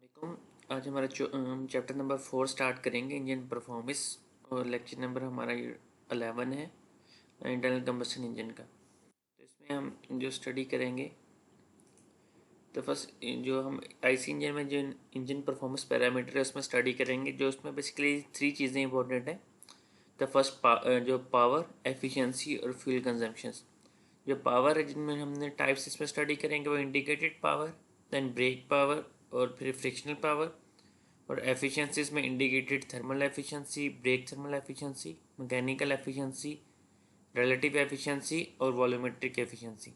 वालेकुम। आज हमारा चैप्टर नंबर 4 स्टार्ट करेंगे, इंजन परफॉर्मेंस। और लेक्चर नंबर हमारा 11 है, इंटरनल कंबस्शन इंजन का। तो इसमें हम जो स्टडी करेंगे, तो फर्स्ट जो हम आईसी इंजन में जो इंजन परफॉर्मेंस पैरामीटर है उसमें स्टडी करेंगे। जो उसमें बेसिकली 3 चीज़ें इंपॉर्टेंट हैं। द फर्स्ट जो पावर, एफिशिएंसी और फ्यूल कंजम्पशंस। जो पावर है, जिनमें हमने टाइप्स इसमें स्टडी करेंगे, वो indicated power, then brake power और फिर फ्रिक्शनल पावर। और एफिशिएंसीज में indicated thermal efficiency, brake thermal efficiency, mechanical efficiency, relative efficiency और वॉल्यूमेट्रिक एफिशिएंसी।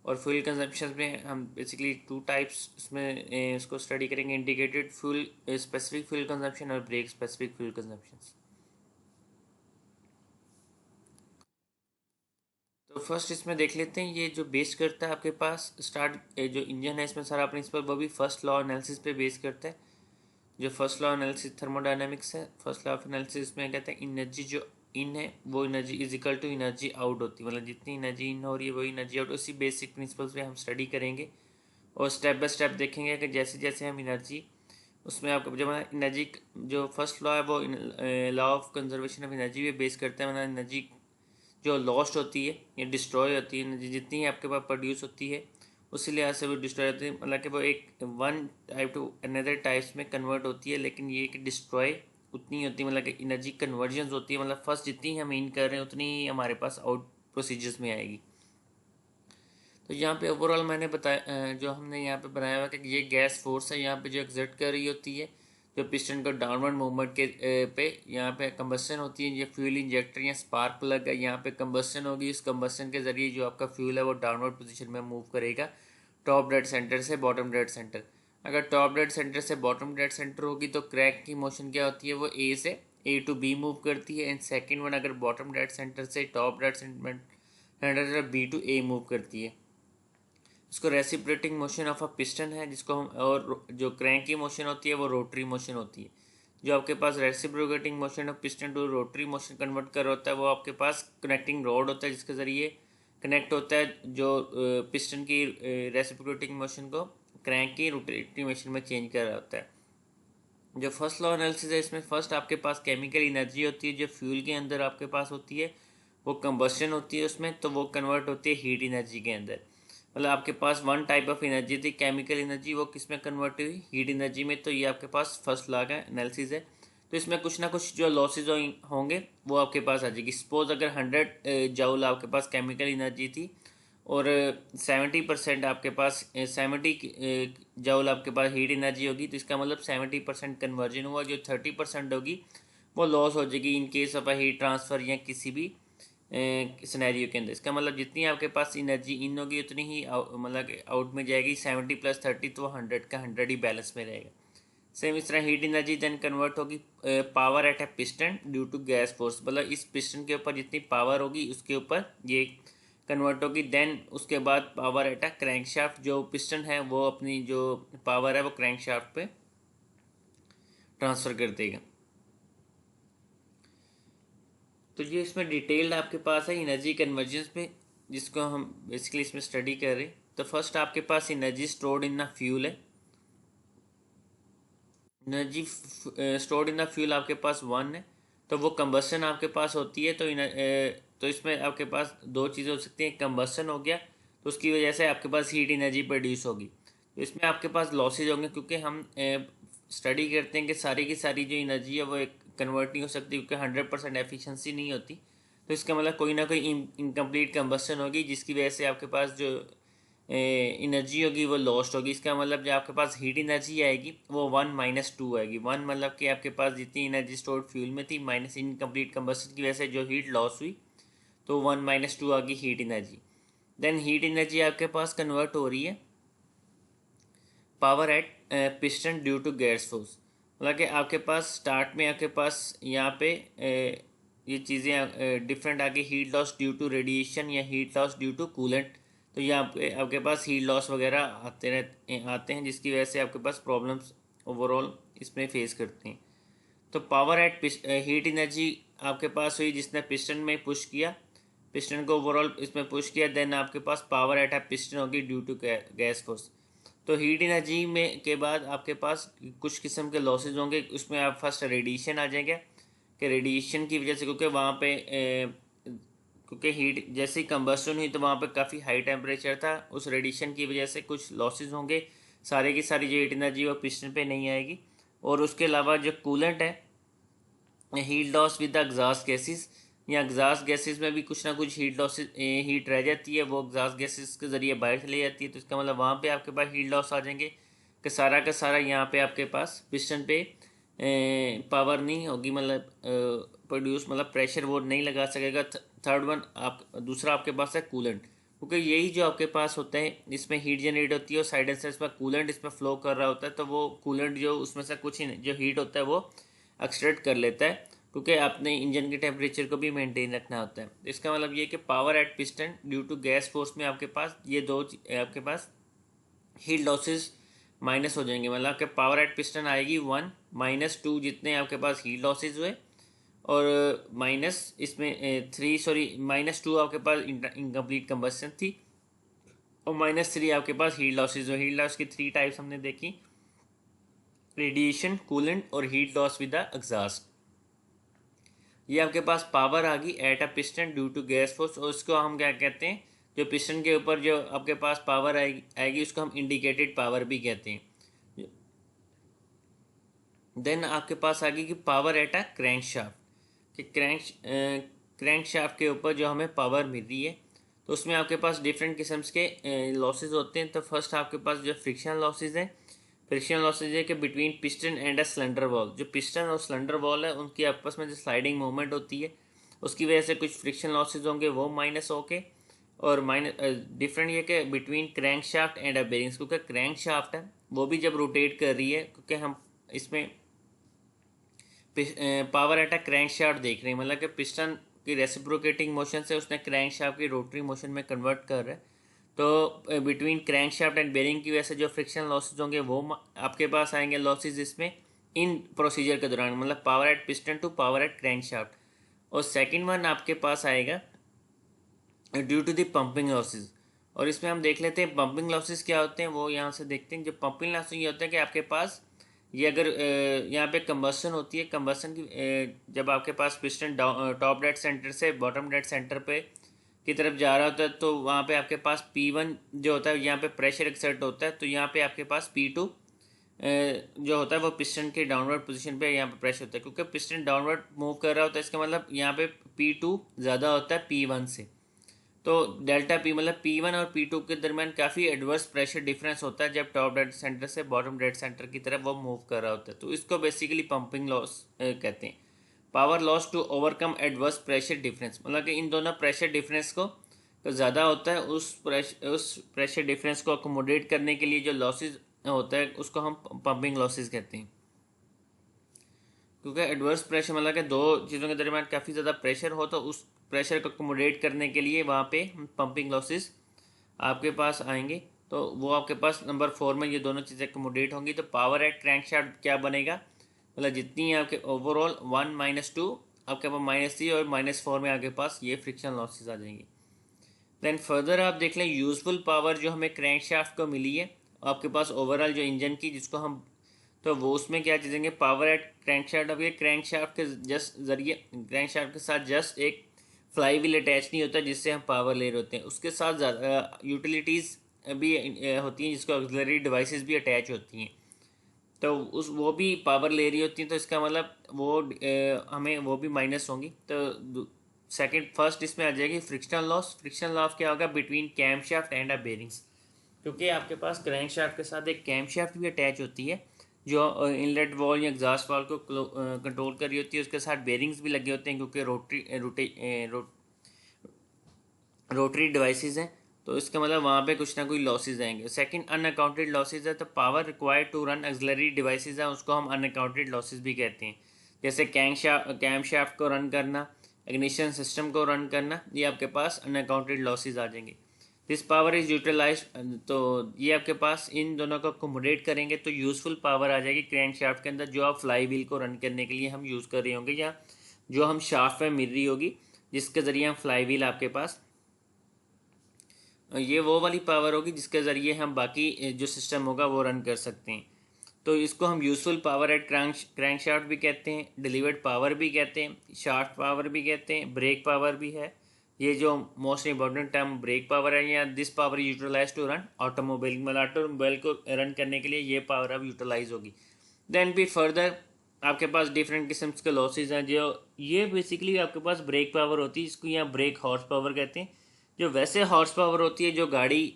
और फ्यूल कंजम्पशन में हम बेसिकली 2 टाइप्स इसमें इसको स्टडी करेंगे, indicated fuel specific fuel consumption और ब्रेक स्पेसिफिक फ्यूल कंजम्पशन। तो फर्स्ट इसमें देख लेते हैं, ये जो बेस करता है आपके पास स्टार्ट जो इंजन है इसमें सारा प्रिंसिपल, वो भी फर्स्ट लॉ एनालिसिस पे बेस करता है। जो फर्स्ट लॉ एनालिसिस थर्मोडायनामिक्स है, फर्स्ट लॉ ऑफ एनालिसिस में कहते हैं एनर्जी जो इन है वो energy is equal to energy out होती है, मतलब जितनी एनर्जी इन हो रही है वही एनर्जी आउट। उसी बेसिक प्रिंसिपल्स पे हम स्टडी करेंगे और स्टेप बाय स्टेप देखेंगे कि जैसे जैसे हम एनर्जी उसमें आपको जब एनर्जी जो फर्स्ट लॉ है वो law of conservation of energy पे बेस करता है, मतलब एनर्जी जो लॉस्ट होती है या डिस्ट्रॉय होती है, एनर्जी जितनी आपके पास प्रोड्यूस होती है उसी लिहाज से वो डिस्ट्रॉय होती है, मतलब कि वो एक one type two another types में कन्वर्ट होती है। लेकिन ये कि डिस्ट्रॉय उतनी होती है, मतलब कि एनर्जी कन्वर्जन होती है, मतलब फर्स्ट जितनी हम इन कर रहे हैं उतनी ही हमारे पास आउट प्रोसीजर्स में आएगी। तो यहाँ पे ओवरऑल मैंने बताया, जो हमने यहाँ पे बनाया हुआ कि ये गैस फोर्स है यहाँ पे जो एग्जर्ट कर रही होती है, जो पिस्टन को डाउनवर्ड मूवमेंट के पे यहाँ पे कंबस्शन होती है। ये फ्यूल इंजेक्टर या स्पार्क प्लग है, यहाँ पे कंबस्शन होगी। इस कंबस्शन के जरिए जो आपका फ्यूल है वो डाउनवर्ड पोजीशन में मूव करेगा, टॉप डेड सेंटर से बॉटम डेड सेंटर। अगर टॉप डेड सेंटर से बॉटम डेड सेंटर होगी तो क्रैक की मोशन क्या होती है, वो ए से ए टू बी मूव करती है। एंड सेकेंड वन, अगर बॉटम डेड सेंटर से top dead centre B to A move करती है। इसको reciprocating motion of a piston है जिसको हम, और जो क्रैंक की मोशन होती है वो रोटरी मोशन होती है। जो आपके पास reciprocating motion of piston to rotary motion convert कर होता है वो आपके पास कनेक्टिंग रॉड होता है जिसके ज़रिए कनेक्ट होता है जो पिस्टन की रेसिप्रोकेटिंग मोशन को क्रैंक की रोटरी मोशन में चेंज कर रहा होता है। जो फर्स्ट लॉ एनालिसिस है इसमें फर्स्ट आपके पास केमिकल एनर्जी होती है जो फ्यूल के अंदर आपके पास होती है, वो कंबस्शन होती है उसमें, तो वो कन्वर्ट होती है हीट एनर्जी के अंदर। मतलब आपके पास वन टाइप ऑफ एनर्जी थी केमिकल एनर्जी, वो किस में कन्वर्ट हुई, हीट एनर्जी में। तो ये आपके पास फर्स्ट लॉ का एनालिसिस है। तो इसमें कुछ ना कुछ जो लॉसेज होंगे वो आपके पास आ जाएगी। सपोज अगर 100 जूल आपके पास केमिकल एनर्जी थी और 70% आपके पास 70 जूल आपके पास हीट एनर्जी होगी, तो इसका मतलब 70% कन्वर्जन हुआ। जो 30% होगी वो लॉस हो जाएगी इन केस ऑफ हीट ट्रांसफ़र या किसी भी सिनेरियो के अंदर। इसका मतलब जितनी आपके पास एनर्जी इन होगी उतनी ही मतलब आउट में जाएगी। 70 + 30 तो 100 का 100 ही बैलेंस में रहेगा। सेम इस तरह हीट एनर्जी देन कन्वर्ट होगी power at a piston due to gas force, मतलब इस पिस्टन के ऊपर जितनी पावर होगी उसके ऊपर ये कन्वर्ट होगी। देन उसके बाद पावर एट अ क्रैंकशाफ्ट, जो पिस्टन है वो अपनी जो पावर है वो क्रैंकशाफ्ट पे ट्रांसफ़र कर देगा। तो ये इसमें डिटेल्ड आपके पास है एनर्जी कन्वर्जेंस में, जिसको हम बेसिकली इसमें स्टडी कर रहे हैं। तो फर्स्ट आपके पास energy stored in the fuel है। Energy stored in the fuel आपके पास 1 है, तो वो कंबस्शन आपके पास होती है। तो इसमें आपके पास 2 चीज़ें हो सकती हैं, कंबस्शन हो गया तो उसकी वजह से आपके पास हीट एनर्जी प्रोड्यूस होगी, तो इसमें आपके पास लॉसेज होंगे। क्योंकि हम स्टडी करते हैं कि सारी की सारी जो एनर्जी है वो एक कन्वर्ट नहीं हो सकती, क्योंकि 100% एफिशिएंसी नहीं होती। तो इसका मतलब कोई ना कोई इनकम्प्लीट कंबस्शन होगी जिसकी वजह से आपके पास जो एनर्जी होगी वो लॉस्ट होगी। इसका मतलब जो आपके पास हीट एनर्जी आएगी वो 1 - 2 आएगी। 1 मतलब कि आपके पास जितनी एनर्जी स्टोर्ड फ्यूल में थी माइनस इनकम्प्लीट कंबस्शन की वजह से जो हीट लॉस हुई, तो 1 - 2 आ गई heat energy. Then heat energy आपके पास कन्वर्ट हो रही है power at piston due to gas force, मतलब कि आपके पास स्टार्ट में आपके पास यहाँ पे ये चीज़ें डिफरेंट आ गई, heat loss due to radiation या heat loss due to coolant. तो ये आपके पास हीट लॉस वगैरह आते हैं जिसकी वजह से आपके पास प्रॉब्लम्स ओवरऑल इसमें फेस करते हैं। तो पावर एट हीट एनर्जी आपके पास हुई जिसने पिस्टन में पुश किया, पिस्टन को ओवरऑल इसमें पुश किया। देन आपके पास पावर एट अ पिस्टन होगी ड्यू टू गैस फोर्स। तो हीट एनर्जी में के बाद आपके पास कुछ किस्म के लॉसेज होंगे। उसमें आप फर्स्ट रेडिएशन आ जाएगा कि रेडिएशन की वजह से, क्योंकि वहाँ पे क्योंकि हीट जैसे ही कंबस्टन हुई तो वहाँ पे काफ़ी हाई टेम्परेचर था, उस रेडिएशन की वजह से कुछ लॉसेज होंगे। सारे की सारी जो हीट एनर्जी वो पिस्टन पे नहीं आएगी। और उसके अलावा जो कूलेंट है, heat loss with exhaust gases, या एग्जॉस्ट गैसेस में भी कुछ ना कुछ हीट लॉस हीट रह जाती है, वो एग्जॉस्ट गैसेस के ज़रिए बाहर चली जाती है। तो इसका मतलब वहाँ पे आपके पास हीट लॉस आ जाएंगे कि सारा का सारा यहाँ पे आपके पास पिस्टन पे पावर नहीं होगी, मतलब प्रोड्यूस, मतलब प्रेशर वो नहीं लगा सकेगा। थर्ड वन आप दूसरा आपके पास है कूलेंट, क्योंकि यही जो आपके पास होता है इसमें हीट जनरेट होती है और साइड से इसमें कूलेंट इसमें फ्लो कर रहा होता है। तो वो कूलेंट जो उसमें से कुछ ही जो हीट होता है वो एक्सट्रैक्ट कर लेता है, क्योंकि आपने इंजन के टेम्परेचर को भी मेंटेन रखना होता है। इसका मतलब ये कि power at piston due to gas force में आपके पास ये दो आपके पास हीट लॉसेस माइनस हो जाएंगे। मतलब आपके पावर एट पिस्टन आएगी 1 -2 जितने आपके पास हीट लॉसेज हुए, और माइनस इसमें 3 सॉरी -2 आपके पास इनकम्प्लीट कंबस्शन थी, और -3 आपके पास हीट लॉसेज हुए। हीट लॉस की 3 टाइप्स हमने देखी, रेडिएशन, कूलेंट और heat loss with the exhaust. ये आपके पास पावर आ गई at a piston due to gas force, और उसको हम क्या कहते हैं, जो पिस्टन के ऊपर जो आपके पास पावर आएगी उसको हम इंडिकेटेड पावर भी कहते हैं। देन आपके पास आ गई कि power at a crank shaft, कि क्रैंक शाफ्ट के ऊपर जो हमें पावर मिल रही है, तो उसमें आपके पास डिफरेंट किस्म के लॉसेज होते हैं। तो फर्स्ट आपके पास जो फ्रिक्शन लॉसेज हैं, फ्रिक्शन लॉसेज है कि between piston and a cylinder wall, जो पिस्टन और सिलेंडर वॉल है उनकी आपस में जो स्लाइडिंग मूवमेंट होती है उसकी वजह से कुछ फ्रिक्शन लॉसेज होंगे, वो माइनस होके। और माइनस डिफरेंट ये कि between crank shaft and a bearings, क्योंकि क्रैंक शाफ्ट है वो भी जब रोटेट कर रही है, क्योंकि हम इसमें power at a crank shaft देख रहे हैं, मतलब कि पिस्टन की रेसिप्रोकेटिंग मोशन से उसने क्रैंक शाफ्ट की रोटरी मोशन में कन्वर्ट कर रहा है। तो between crank shaft and bearing की वजह से जो फ्रिक्शन लॉसेज होंगे वो आपके पास आएंगे लॉसेज इसमें इन प्रोसीजर के दौरान, मतलब power at piston to power at crank shaft. और सेकेंड वन आपके पास आएगा due to the pumping losses, और इसमें हम देख लेते हैं पंपिंग लॉसेज क्या होते हैं, वो यहाँ से देखते हैं। जो पंपिंग लॉसेज ये होता है कि आपके पास ये अगर यहाँ पे कंबस्टन होती है, कंबस्टन की जब आपके पास पिस्टन टॉप डेड सेंटर से बॉटम डेड सेंटर पे की तरफ जा रहा होता है, तो वहाँ पे आपके पास P1 जो होता है यहाँ पे प्रेशर एक्सर्ट होता है, तो यहाँ पे आपके पास P2 जो होता है वो पिस्टन के डाउनवर्ड पोजीशन पे यहाँ पे प्रेशर होता है, क्योंकि पिस्टन डाउनवर्ड मूव कर रहा होता है। इसका मतलब यहाँ पे P2 ज़्यादा होता है P1 से। तो डेल्टा पी मतलब P1 और P2 के दरमियान काफ़ी एडवर्स प्रेशर डिफरेंस होता है जब टॉप डेड सेंटर से बॉटम डेड सेंटर की तरफ वो मूव कर रहा होता है। तो इसको बेसिकली पंपिंग लॉस कहते हैं। Power loss to overcome adverse pressure difference, मतलब कि इन दोनों प्रेशर डिफरेंस को तो ज़्यादा होता है, उस प्रेशर डिफरेंस को अकोमोडेट करने के लिए जो लॉसेज होता है उसको हम पंपिंग लॉसेज कहते हैं। क्योंकि एडवर्स प्रेशर मतलब कि दो चीज़ों के दरमियान काफ़ी ज़्यादा प्रेशर हो, तो उस प्रेशर को अकोमोडेट करने के लिए वहाँ पे पंपिंग लॉसेस आपके पास आएंगे। तो वो आपके पास नंबर 4 में ये दोनों चीज़ें अकोमोडेट होंगी। तो पावर एट क्रैंक शाफ्ट क्या बनेगा, मतलब जितनी आपके ओवरऑल 1 -2 आपके पास -3 और -4 में आपके पास ये फ्रिक्शन लॉसेज आ जाएंगे। देन फर्दर आप देख लें यूजफुल पावर जो हमें क्रैंक शाफ्ट को मिली है आपके पास ओवरऑल जो इंजन की, जिसको हम तो वो उसमें क्या चीज़ेंगे, पावर एट क्रैंक शाफ्ट। अब ये क्रैंक शाफ्ट के जस्ट जरिए क्रैंक शाफ्ट के साथ जस्ट एक फ्लाई व्हील अटैच नहीं होता जिससे हम पावर ले रहे होते हैं, उसके साथ यूटिलिटीज़ भी होती हैं जिसको ऑक्सिलरी डिवाइसेस भी अटैच होती हैं, तो उस वो भी पावर ले रही होती हैं। तो इसका मतलब वो हमें वो भी माइनस होंगी। तो सेकंड फर्स्ट इसमें आ जाएगी फ्रिक्शनल लॉस। फ्रिक्शनल लॉस क्या होगा, between cam shaft and a bearings, क्योंकि आपके पास क्रैंक शाफ्ट के साथ एक कैम शाफ्ट भी अटैच होती है जो इनलेट वॉल या एग्जॉस्ट वॉल को कंट्रोल कर रही होती है। उसके साथ बेरिंग्स भी लगे होते हैं क्योंकि रोटरी डिवाइसेस हैं, तो इसका मतलब वहाँ पे कुछ ना कोई लॉसेज आएंगे। सेकंड अनअकाउंटेड लॉसेज है, तो power required to run auxiliary devices है उसको हम अनअकाउंटेड लॉसेज भी कहते हैं। जैसे कैम शाफ्ट को रन करना, इग्निशन सिस्टम को रन करना, ये आपके पास अनअकाउंटेड लॉसेज आ जाएंगे। दिस पावर इज यूटिलाइज, तो ये आपके पास इन दोनों को अकोमोडेट करेंगे तो यूज़फुल पावर आ जाएगी क्रैंक शाफ्ट के अंदर, जो आप फ्लाई व्हील को रन करने के लिए हम यूज़ कर रहे होंगे, या जो हम शाफ्ट में मिल रही होगी जिसके ज़रिए हम फ्लाई व्हील आपके पास ये वो वाली पावर होगी जिसके ज़रिए हम बाकी जो सिस्टम होगा वो रन कर सकते हैं। तो इसको हम useful power at crank shaft भी कहते हैं, डिलीवर्ड पावर भी कहते हैं, शाफ्ट पावर भी कहते हैं, ब्रेक पावर भी है। ये जो most important term brake power है, या this power utilize to run automobile, मतलब ऑटोमोबाइल को रन करने के लिए ये पावर अब यूटिलाइज होगी। देन भी फर्दर आपके पास डिफरेंट किस्म के लॉसेज हैं, जो ये बेसिकली आपके पास ब्रेक पावर होती है, इसको यहाँ ब्रेक हॉर्स पावर कहते हैं। जो वैसे हॉर्स पावर होती है जो गाड़ी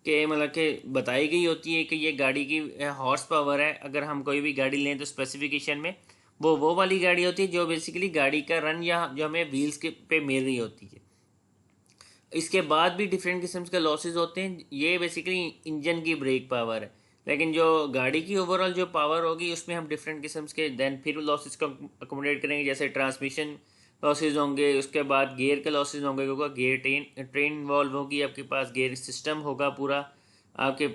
के मतलब के बताई गई होती है कि ये गाड़ी की हॉर्स पावर है, अगर हम कोई भी गाड़ी लें तो स्पेसिफिकेशन में वो वाली गाड़ी होती है जो बेसिकली गाड़ी का रन या जो हमें व्हील्स के पे मिल रही होती है। इसके बाद भी डिफरेंट किस्म के लॉसेज होते हैं, ये बेसिकली इंजन की ब्रेक पावर है। लेकिन जो गाड़ी की ओवरऑल जो पावर होगी उसमें हम डिफरेंट किस्म के देन फिर लॉसेज को अकोमोडेट करेंगे, जैसे ट्रांसमिशन लॉसेज होंगे, उसके बाद गियर के लॉसेज होंगे क्योंकि गियर ट्रेन इन्वॉल्व होगी, आपके पास गियर सिस्टम होगा पूरा, आपके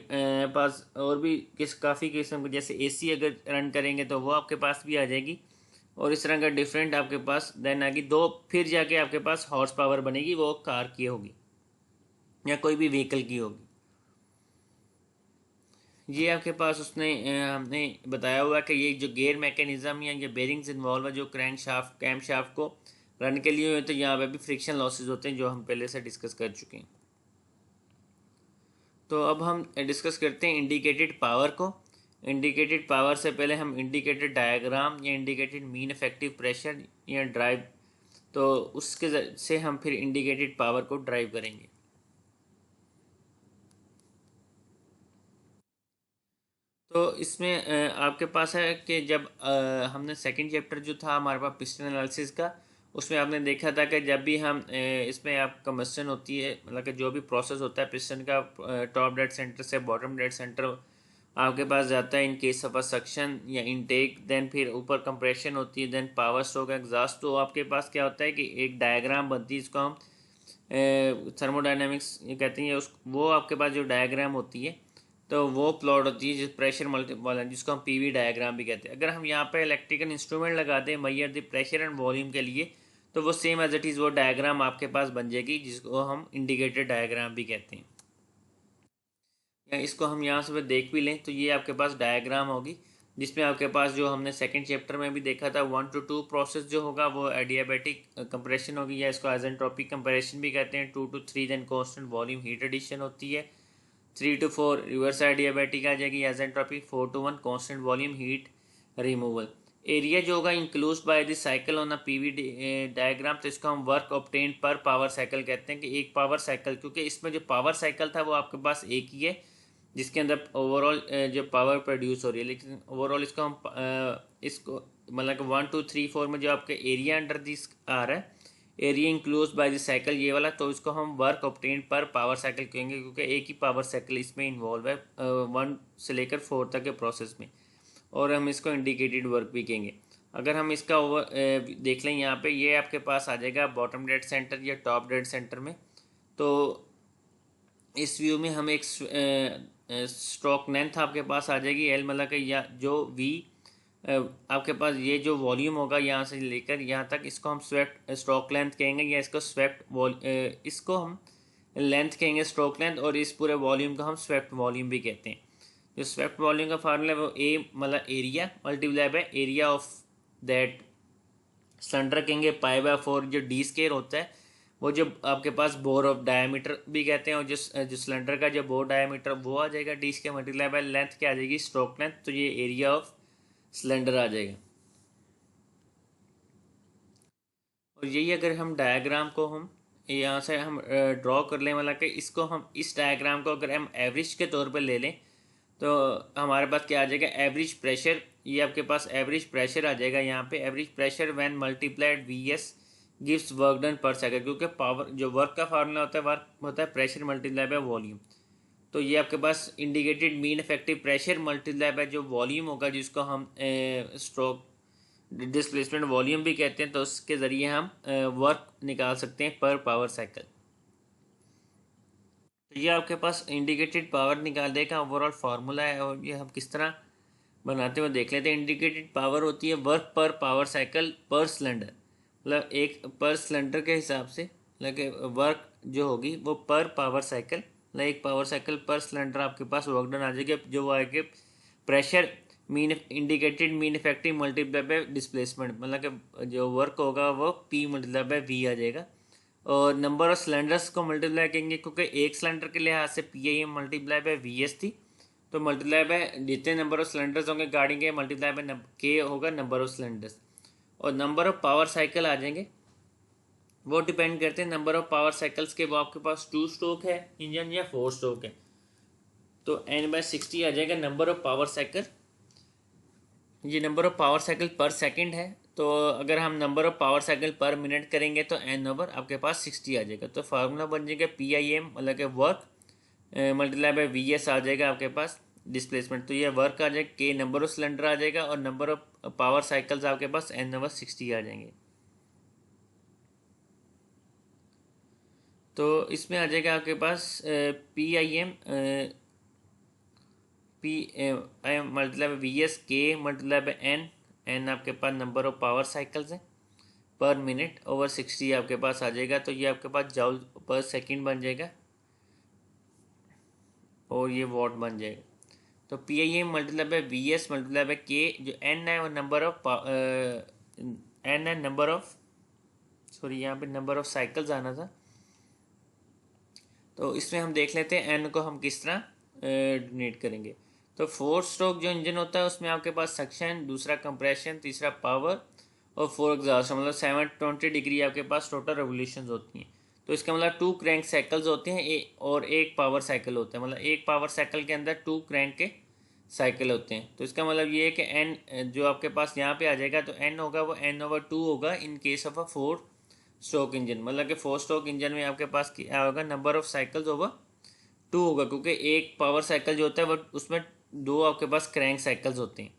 पास और भी काफ़ी किस्म के, जैसे एसी अगर रन करेंगे तो वो आपके पास भी आ जाएगी। और इस तरह का डिफरेंट आपके पास देन आगे दो फिर जाके आपके पास हॉर्स पावर बनेगी, वो कार की होगी या कोई भी व्हीकल की होगी। ये आपके पास उसने हमने बताया हुआ है कि ये जो गेयर मैकेनिज्म या ये बेरिंग्स इन्वॉल्व है जो क्रैंक शाफ्ट कैम शाफ्ट को रन के लिए, तो यहाँ पे भी फ्रिक्शन लॉसेज होते हैं जो हम पहले से डिस्कस कर चुके हैं। तो अब हम डिस्कस करते हैं इंडिकेटेड पावर को। इंडिकेटेड पावर से पहले हम इंडिकेटेड डायग्राम या इंडिकेटेड मीन इफेक्टिव प्रेशर या ड्राइव, तो उसके से हम फिर इंडिकेटेड पावर को ड्राइव करेंगे। तो इसमें आपके पास है कि जब हमने सेकंड चैप्टर जो था हमारे पास पिस्टन एनालिसिस का, उसमें आपने देखा था कि जब भी हम इसमें आप कंबस्टन होती है, मतलब कि जो भी प्रोसेस होता है पिस्टन का, टॉप डेड सेंटर से बॉटम डेड सेंटर आपके पास जाता है इन केस ऑफ अ सक्शन या इनटेक, देन फिर ऊपर कंप्रेशन होती है, देन पावर स्ट्रोक एग्जॉस्ट। तो आपके पास क्या होता है कि एक डायग्राम बनती है, इसको हम थर्मोडाइनमिक्स ये कहते हैं, उस वो आपके पास जो डायग्राम होती है तो वो प्लॉट होती है जिस प्रेशर मल्टीपल, जिसको हम पीवी डायग्राम भी कहते हैं। अगर हम यहाँ पे इलेक्ट्रिकल इंस्ट्रूमेंट लगा दें Maihar the pressure and volume के लिए, तो वो सेम एज इट इज़ वो डायग्राम आपके पास बन जाएगी, जिसको हम इंडिकेटेड डायग्राम भी कहते हैं। या इसको हम यहाँ से देख भी लें तो ये आपके पास डायग्राम होगी, जिसमें आपके पास जो हमने सेकंड चैप्टर में भी देखा था 1 to 2 प्रोसेस जो होगा वो एडियाबैटिक कंप्रेशन होगी, या इसको आइसेंट्रोपिक कंप्रेशन भी कहते हैं। 2 to 3 then constant volume heat addition होती है। 3 to 4 रिवर्स एडियाबैटिक आ जाएगी isentropic. 4 to 1 constant volume heat removal. Area जो होगा enclose by the cycle on a PV diagram, तो इसको हम work obtain per power cycle कहते हैं कि एक पावर साइकिल, क्योंकि इसमें जो पावर साइकिल था वो आपके पास एक ही है जिसके अंदर ओवरऑल जो पावर प्रोड्यूस हो रही है, लेकिन ओवरऑल इसको हम इसको मतलब कि 1 2 3 4 में जो आपके एरिया अंडर दिस आ रहा है, area includes by the cycle ये वाला, तो इसको हम work obtain per power cycle कहेंगे, क्योंकि एक ही पावर साइकिल इसमें इन्वॉल्व है 1 से लेकर 4 तक के प्रोसेस में। और हम इसको इंडिकेटेड वर्क भी कहेंगे। अगर हम इसका ओवर देख लें यहाँ पे, ये आपके पास आ जाएगा बॉटम डेड सेंटर या टॉप डेड सेंटर में। तो इस व्यू में हम एक स्ट्रोक लेंथ आपके पास आ जाएगी एल, मतलब कि या जो वी आपके पास ये जो वॉल्यूम होगा यहाँ से लेकर यहाँ तक, इसको हम स्वेप्ट स्ट्रोक लेंथ कहेंगे, या इसको स्वेप्ट इसको हम लेंथ कहेंगे स्ट्रोक लेंथ, और इस पूरे वॉल्यूम को हम स्वेप्ट वॉल्यूम भी कहते हैं। जो स्वेप्ट वॉल्यूम का फार्मूला है वो ए मतलब area multiply by area of that cylinder कहेंगे, पाई बाय 4 जो डी स्केयर होता है, वो जो आपके पास बोर ऑफ डायमीटर भी कहते हैं, और जो सिलेंडर का जो बोर डायमीटर वो आ जाएगा D square multiply by length क्या आ जाएगी स्ट्रोक लेंथ, तो ये एरिया ऑफ सिलेंडर आ जाएगा। और यही अगर हम डायग्राम को हम यहाँ से हम ड्रॉ कर लें, मतलब कि इसको हम इस डायग्राम को अगर हम एवरेज के तौर पर ले लें तो हमारे पास क्या आ जाएगा एवरेज प्रेशर, ये आपके पास एवरेज प्रेशर आ जाएगा यहाँ पे। Average pressure when multiplied V S gives work done पर सेकंड, क्योंकि पावर जो वर्क का फार्मूला होता है वर्क होता है प्रेशर मल्टीप्लाई बाय वॉल्यूम। तो ये आपके पास indicated mean effective pressure multiply by जो वॉल्यूम होगा, जिसको हम स्ट्रोक डिस्प्लेसमेंट वॉल्यूम भी कहते हैं, तो उसके ज़रिए हम वर्क निकाल सकते हैं पर पावर साइकिल। तो ये आपके पास इंडिकेटेड पावर निकालने का ओवरऑल फार्मूला है, और ये हम किस तरह बनाते हुए देख लेते हैं। इंडिकेटेड पावर होती है वर्क पर पावर साइकिल पर सिलेंडर, मतलब एक पर सिलेंडर के हिसाब से, मतलब वर्क जो होगी वो पर पावर साइकिल मतलब एक पावर साइकिल पर सिलेंडर आपके पास वर्क डन आ जाएगा, जो वो आएगा pressure mean indicated mean effective multiply by displacement, मतलब कि जो वर्क होगा वो P मल्टीप्लाई बाय V आ जाएगा। और नंबर ऑफ सिलेंडर्स को मल्टीप्लाई करेंगे, क्योंकि एक सिलेंडर के लिहाज से PIM मल्टीप्लाई बाय VS थी, तो मल्टीप्लाई बाय जितने नंबर ऑफ सिलेंडर्स होंगे गाड़ी के मल्टीप्लाई बाय K होगा नंबर ऑफ सिलेंडर्स। और नंबर ऑफ पावर साइकिल आ जाएंगे, वो डिपेंड करते हैं नंबर ऑफ पावर साइकिल्स के, वो आपके पास 2 स्ट्रोक है इंजन या 4 स्ट्रोक है, तो N/60 आ जाएगा नंबर ऑफ पावर साइकिल। ये नंबर ऑफ पावर साइकिल पर सेकंड है, तो अगर हम नंबर ऑफ पावर साइकिल पर मिनट करेंगे तो N ओवर आपके पास 60 आ जाएगा। तो फार्मूला बन जाएगा PIM मतलब कि वर्क मल्टीप्लाई बाय VS आ जाएगा आपके पास डिस्प्लेसमेंट, तो ये वर्क आ जाएगा, K नंबर ऑफ सिलेंडर आ जाएगा, और नंबर ऑफ पावर साइकिल्स आपके पास N ओवर 60 आ जाएंगे। तो इसमें आ जाएगा आपके पास PIM multiply by VS K multiply by N आपके पास नंबर ऑफ पावर साइकिल्स है पर मिनट ओवर 60 आपके पास आ जाएगा, तो ये आपके पास जूल पर सेकंड बन जाएगा और ये वॉट बन जाएगा। तो PIM multiply by VS multiply by K, जो N है वो नंबर ऑफ N है नंबर ऑफ, सॉरी यहाँ पे नंबर ऑफ साइकिल्स आना था, तो इसमें हम देख लेते हैं N को हम किस तरह डोनेट करेंगे। तो 4 स्ट्रोक जो इंजन होता है उसमें आपके पास सक्शन, दूसरा कंप्रेशन, तीसरा पावर और 4 एग्जॉस्ट, मतलब 720 डिग्री आपके पास टोटल रेवोल्यूशंस होती हैं। तो इसका मतलब 2 क्रैंक साइकिल्स होते हैं और एक पावर साइकिल होता है, मतलब एक पावर साइकिल के अंदर 2 क्रैंक के साइकिल होते हैं। तो इसका मतलब ये है कि N जो आपके पास यहाँ पे आ जाएगा, तो N होगा वो N/2 होगा इन case of a 4 stroke engine, मतलब कि 4 स्ट्रोक इंजन में आपके पास क्या होगा, नंबर ऑफ साइकिल्स ओवर 2 होगा, क्योंकि एक पावर साइकिल जो होता है वो उसमें 2 आपके पास क्रैंक साइकिल्स होते हैं।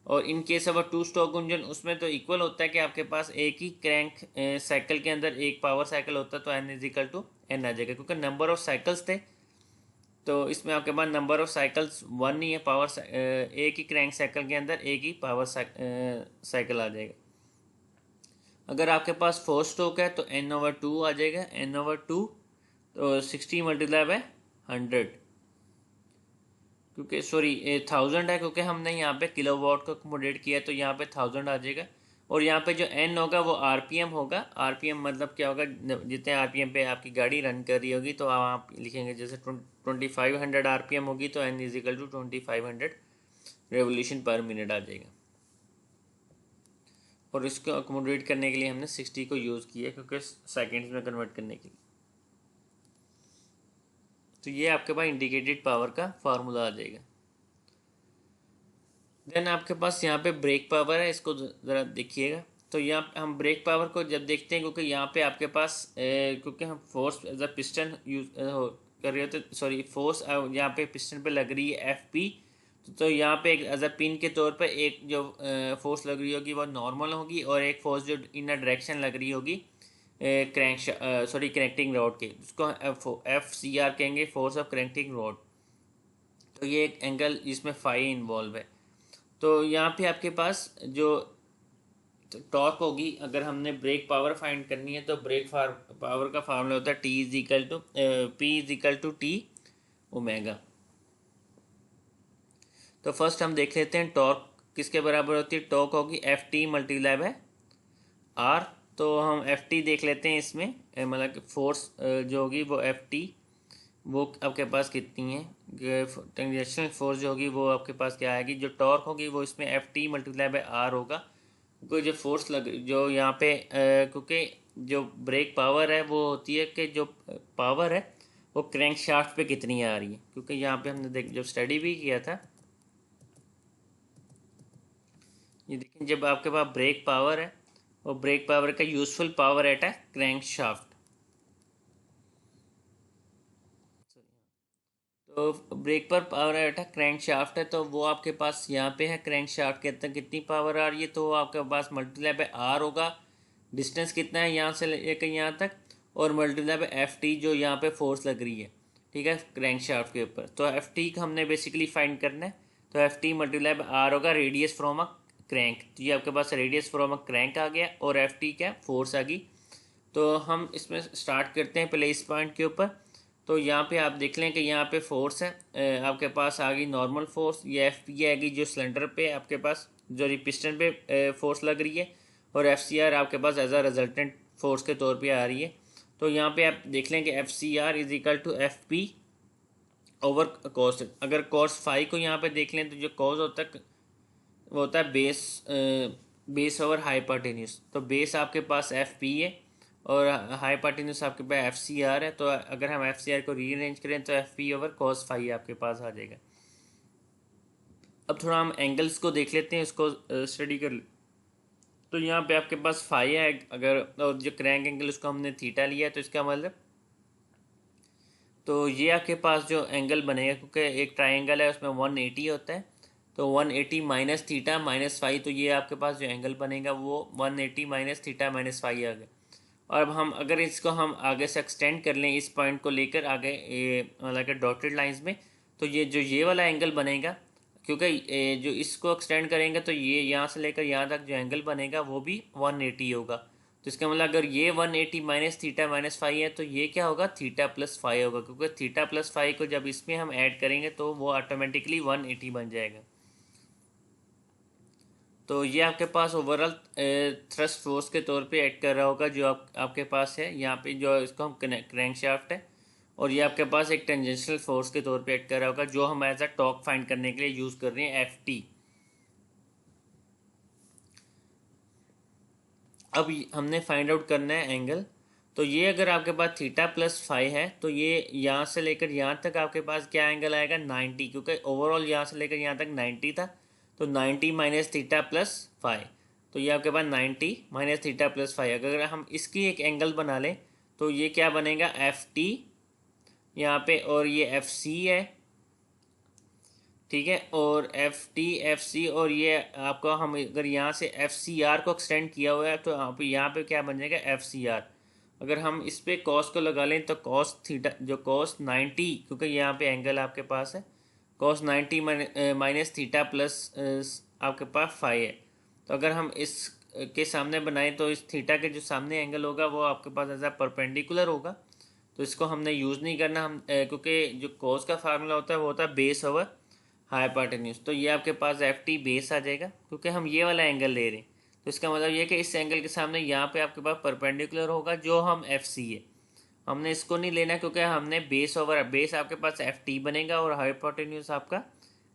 और in case of 2 stroke engine उसमें तो इक्वल होता है कि आपके पास एक ही क्रैंक साइकिल के अंदर एक पावर साइकिल होता है, तो N=N आ जाएगा, क्योंकि नंबर ऑफ साइकिल्स थे, तो इसमें आपके पास नंबर ऑफ साइकिल्स 1 ही है, एक ही क्रैंक साइकिल के अंदर एक ही पावर साइकिल आ जाएगा। अगर आपके पास 4 स्ट्रोक है तो N/2 आ जाएगा, N/2 तो 60 मल्टीप्लाई बाय 100, क्योंकि सॉरी 1000 है, क्योंकि हमने यहाँ पे किलोवाट को अकोमोडेट किया तो यहाँ पे 1000 आ जाएगा। और यहाँ पे जो N होगा वो RPM होगा, RPM मतलब क्या होगा, जितने RPM पे आपकी गाड़ी रन कर रही होगी, तो आप लिखेंगे जैसे 2500 RPM होगी तो N=2500 रेवोल्यूशन पर मिनट आ जाएगा। और इसको अकोमोडेट करने के लिए हमने 60 को यूज़ किया, क्योंकि सेकेंड्स में कन्वर्ट करने के लिए। तो ये आपके पास इंडिकेटेड पावर का फार्मूला आ जाएगा। देन आपके पास यहाँ पे ब्रेक पावर है, इसको ज़रा देखिएगा। तो यहाँ हम ब्रेक पावर को जब देखते हैं, क्योंकि यहाँ पे आपके पास क्योंकि हम force as a piston use कर रहे होते, सॉरी फोर्स यहाँ पे पिस्टन पे लग रही है FP, तो यहाँ पे एक एज अ पिन के तौर पे एक जो फोर्स लग रही होगी वो नॉर्मल होगी, और एक फोर्स जो इन अ डायरेक्शन लग रही होगी क्रैंकटिंग रॉड के, उसको FCR कहेंगे, फोर्स ऑफ क्रैंकटिंग रॉड। तो ये एक एंगल जिसमें फाई इन्वॉल्व है। तो यहाँ पे आपके पास जो टॉर्क होगी, अगर हमने ब्रेक पावर फाइंड करनी है तो ब्रेक पावर का फार्मूला होता है P=T ओमेगा। तो फर्स्ट हम देख लेते हैं टॉर्क किसके बराबर होती है। टॉर्क होगी FT मल्टीप्लाई बाय R। तो हम FT देख लेते हैं इसमें, मतलब कि फोर्स जो होगी वो FT वो आपके पास कितनी है, टेंजेंशियल फोर्स जो होगी वो आपके पास क्या आएगी, जो टॉर्क होगी वो इसमें FT मल्टीप्लाई बाय R होगा, क्योंकि जो फोर्स लग जो यहाँ पे क्योंकि जो ब्रेक पावर है वो होती है कि जो पावर है वो क्रैंक शाफ्ट पे कितनी आ रही है, क्योंकि यहाँ पे हमने जब स्टडी भी किया था, ये देखिए जब आपके पास ब्रेक पावर है और ब्रेक पावर का यूजफुल पावर एट है क्रैंक शाफ्ट, तो ब्रेक पर पावर एट है क्रैंक शाफ्ट है, तो वो आपके पास यहाँ पे है क्रैंक शाफ्ट के अंदर कितनी पावर आ रही है, तो वो आपके पास मल्टीप्लाई बाय R होगा, डिस्टेंस कितना है यहाँ से लेकर यहाँ तक, और मल्टीप्लाई बाय FT जो यहाँ पे फोर्स लग रही है, ठीक है, क्रैंक शाफ्ट के ऊपर। तो FT का हमने बेसिकली फाइंड करना है, तो FT मल्टीप्लाई बाय R होगा रेडियस फ्रॉम अ क्रैंक, तो ये आपके पास रेडियस फ्रॉम अ क्रैंक आ गया, और FT क्या फोर्स आ गई। तो हम इसमें स्टार्ट करते हैं पहले इस पॉइंट के ऊपर, तो यहाँ पे आप देख लें कि यहाँ पे फोर्स है आपके पास आ गई नॉर्मल फोर्स, ये एफ पी आएगी जो सिलेंडर पे आपके पास जो पिस्टन पे फोर्स लग रही है, और एफ सी आर आपके पास एज अ रिजल्टेंट फोर्स के तौर पे आ रही है। तो यहाँ पे आप देख लें कि F C R is equal to F P over cos. अगर कॉस फाई को यहाँ पे देख लें तो जो कॉस होता है वो होता है बेस ओवर हाइपोटेन्यूज। तो बेस आपके पास एफ पी है और हाइपोटेन्यूज आपके पास एफ सी आर है। तो अगर हम एफ सी आर को रीअरेंज करें तो F P over cos phi आपके पास आ जाएगा। अब थोड़ा हम एंगल्स को देख लेते हैं, इसको स्टडी कर ले। तो यहाँ पे आपके पास फाई है अगर, और जो क्रैंक एंगल उसको हमने थीटा लिया है, तो इसका मतलब तो ये आपके पास जो एंगल बनेगा, क्योंकि एक ट्राइंगल है उसमें 180 होता है, तो 180 माइनस थीटा माइनस फाई, तो ये आपके पास जो एंगल बनेगा वो 180 माइनस थीटा माइनस फाई आ गया। और अब हम अगर इसको हम आगे से एक्सटेंड कर लें इस पॉइंट को लेकर आगे मतलब डॉटेड लाइंस में, तो ये वाला एंगल बनेगा, क्योंकि जो इसको एक्सटेंड करेंगे तो ये यहाँ से लेकर यहाँ तक जो एंगल बनेगा वो भी 180 होगा। तो इसका मतलब अगर ये 180 माइनस थीटा माइनस फाइव है तो ये क्या होगा, थीटा प्लस फाइव होगा, क्योंकि थीटा प्लस फाइव को जब इसमें हम ऐड करेंगे तो वो ऑटोमेटिकली 180 बन जाएगा। तो ये आपके पास ओवरऑल थ्रस्ट फोर्स के तौर पे ऐड कर रहा होगा जो आपके पास है यहाँ पे, जो इसको हम क्रैंक शाफ्ट है, और ये आपके पास एक टेंजेंशियल फोर्स के तौर पे ऐड कर रहा होगा जो हम एज अ टॉर्क फाइंड करने के लिए यूज़ कर रहे हैं, एफ टी। अब हमने फाइंड आउट करना है एंगल। तो ये अगर आपके पास थीटा प्लस फाइव है तो ये यहाँ से लेकर यहाँ तक आपके पास क्या एंगल आएगा, 90, क्योंकि ओवरऑल यहाँ से लेकर यहाँ तक 90 था। तो 90 माइनस थीटा प्लस फाइव, तो ये आपके पास 90 माइनस थीटा प्लस फाइव। अगर हम इसकी एक एंगल बना लें तो ये क्या बनेगा, एफ टी यहाँ पे, और ये एफ सी है, ठीक है, और एफ टी एफ सी, और ये आपका हम अगर यहाँ से एफ सी आर को एक्सटेंड किया हुआ है तो यहाँ पे क्या बन जाएगा, एफ सी आर। अगर हम इस पे कॉस को लगा लें तो कॉस थीटा जो कॉस 90, क्योंकि यहाँ पे एंगल आपके पास है, कॉस 90 माइनस थीटा प्लस आपके पास फाइव है। तो अगर हम इस के सामने बनाएं तो इस थीटा के जो सामने एंगल होगा वो आपके पास एज परपेंडिकुलर होगा। तो इसको हमने यूज़ नहीं करना हम, क्योंकि जो कॉस का फार्मूला होता है वो होता है बेस ओवर हाइपोटेन्यूज। तो ये आपके पास एफ टी बेस आ जाएगा, क्योंकि हम ये वाला एंगल ले रहे हैं। तो इसका मतलब ये कि इस एंगल के सामने यहाँ पे आपके पास परपेंडिकुलर होगा जो हम एफ सी है, हमने इसको नहीं लेना, क्योंकि हमने बेस ओवर बेस आपके पास एफ टी बनेगा और हाइपोटेन्यूज आपका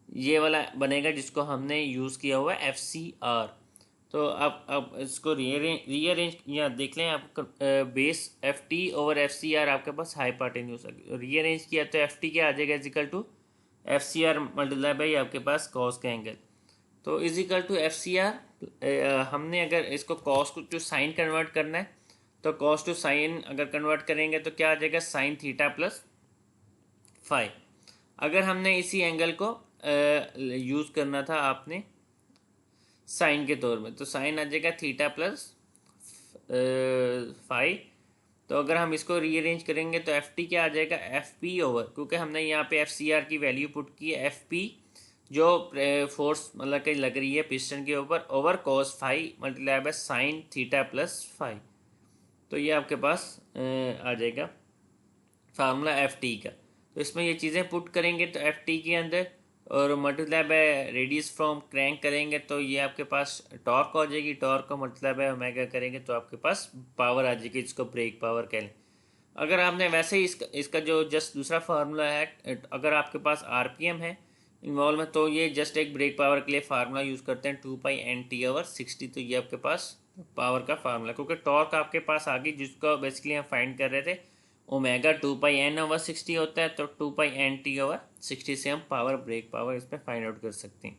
ये वाला बनेगा जिसको हमने यूज़ किया हुआ है एफ सी आर। तो आप इसको रीअरेंज यहाँ देख लें, आप base F T over F C R आपके पास हाइपोटेन्यूज रीअरेंज किया तो एफ टी क्या आ जाएगा, equal to F C R multiply by आपके पास कॉस का एंगल। तो is equal to F C R, हमने अगर इसको कॉस को टू साइन कन्वर्ट करना है तो कॉस टू साइन अगर कन्वर्ट करेंगे तो क्या आ जाएगा, साइन थीटा प्लस फाइव। अगर हमने इसी एंगल को यूज़ करना था आपने साइन के तौर में, तो साइन आ जाएगा थीटा प्लस फाइव। तो अगर हम इसको रीअरेंज करेंगे तो एफ टी क्या आ जाएगा, एफ पी ओवर, क्योंकि हमने यहाँ पे एफ सी आर की वैल्यू पुट की है, एफ पी जो फोर्स मतलब कि लग रही है पिस्टन के ऊपर, over cos five multiply by sine theta plus five. तो ये आपके पास आ जाएगा फार्मूला एफ टी का। तो इसमें ये चीज़ें पुट करेंगे तो एफ टी के अंदर, और multiply by radius from crank करेंगे तो ये आपके पास टॉर्क हो जाएगी, टॉर्क को मल्टीप्लाई बाय ओमेगा करेंगे तो आपके पास पावर आ जाएगी, इसको ब्रेक पावर कह लें। अगर आपने वैसे ही इसका जो जस्ट दूसरा फार्मूला है, अगर आपके पास आरपीएम है इन्वॉल्व में, तो ये जस्ट एक ब्रेक पावर के लिए फार्मूला यूज़ करते हैं 2π/N/T/60। तो ये आपके पास पावर का फार्मूला, क्योंकि टॉर्क आपके पास आ गई जिसको बेसिकली हम फाइंड कर रहे थे, ओमेगा 2πN/60 होता है, तो 2πN/T/60 से हम पावर ब्रेक पावर इसमें फाइंड आउट कर सकते हैं।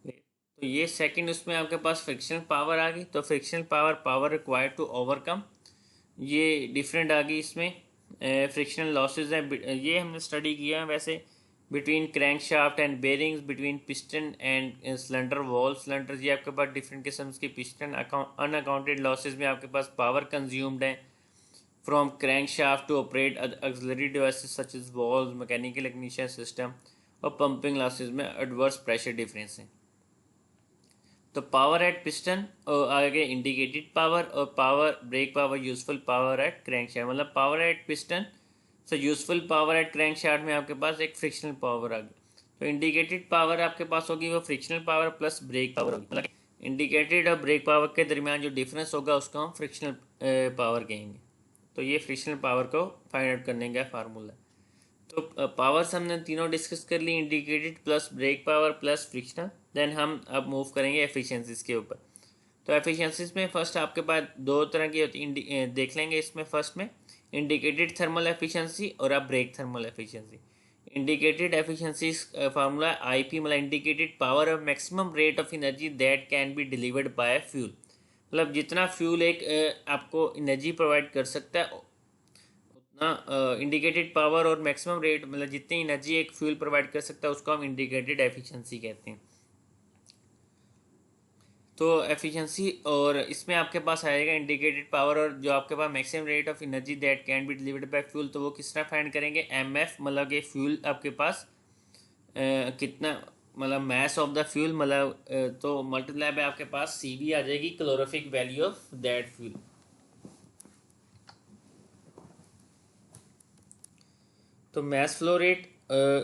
तो ये सेकंड उसमें आपके पास फ्रिक्शनल पावर आ गई। तो frictional power required to overcome, ये डिफरेंट आ गई इसमें। फ्रिक्शनल लॉसेज है, ये हमने स्टडी किया है वैसे, between crank shaft and bearings, between piston and cylinder wall cylinder. ये आपके पास डिफरेंट किस्म के पिस्टन अनअकाउंटेड लॉसेज में आपके पास पावर कंज्यूम्ड है from crankshaft to operate auxiliary devices such as valve, mechanical ignition system, और पंपिंग लॉसेज में एडवर्स प्रेशर डिफरेंस है। तो पावर एट पिस्टन और आगे इंडिकेटेड पावर और power brake power useful power at crankshaft, मतलब power at piston so useful power at crankshaft में आपके पास एक फ्रिक्शनल पावर आ गई। तो इंडिकेटेड पावर आपके पास होगी वो frictional power plus brake power होगी, मतलब इंडिकेटेड और ब्रेक पावर के दरमियान जो डिफरेंस होगा उसको हम फ्रिक्शनल पावर कहेंगे। तो ये फ्रिक्शनल पावर को फाइंड आउट करने का फार्मूला। तो पावर्स हमने तीनों डिस्कस कर ली, indicated plus brake power plus frictional. Then हम अब मूव करेंगे एफिशिएंसीज के ऊपर। तो एफिशिएंसीज में फर्स्ट आपके पास दो तरह की होती देख लेंगे। इसमें फर्स्ट में इंडिकेटेड थर्मल एफिशिएंसी और अब brake thermal efficiency. Indicated efficiency formula IP, मतलब indicated power of maximum rate of energy that can be delivered by fuel, मतलब जितना फ्यूल एक आपको एनर्जी प्रोवाइड कर सकता है उतना इंडिकेटेड पावर और मैक्सिमम रेट, मतलब जितनी एनर्जी एक फ्यूल प्रोवाइड कर सकता है उसको हम इंडिकेटेड एफिशिएंसी कहते हैं। तो एफिशिएंसी और इसमें आपके पास आएगा इंडिकेटेड पावर और जो आपके पास maximum rate of energy that can be delivered by fuel, तो वो किस तरह फाइंड करेंगे, एमएफ, मतलब कि फ्यूल आपके पास कितना, मतलब मैस ऑफ द फ्यूल, मतलब तो मल्टीप्लाई बाय आपके पास सीवी आ जाएगी, calorific value of that fuel. तो मैस फ्लो रेट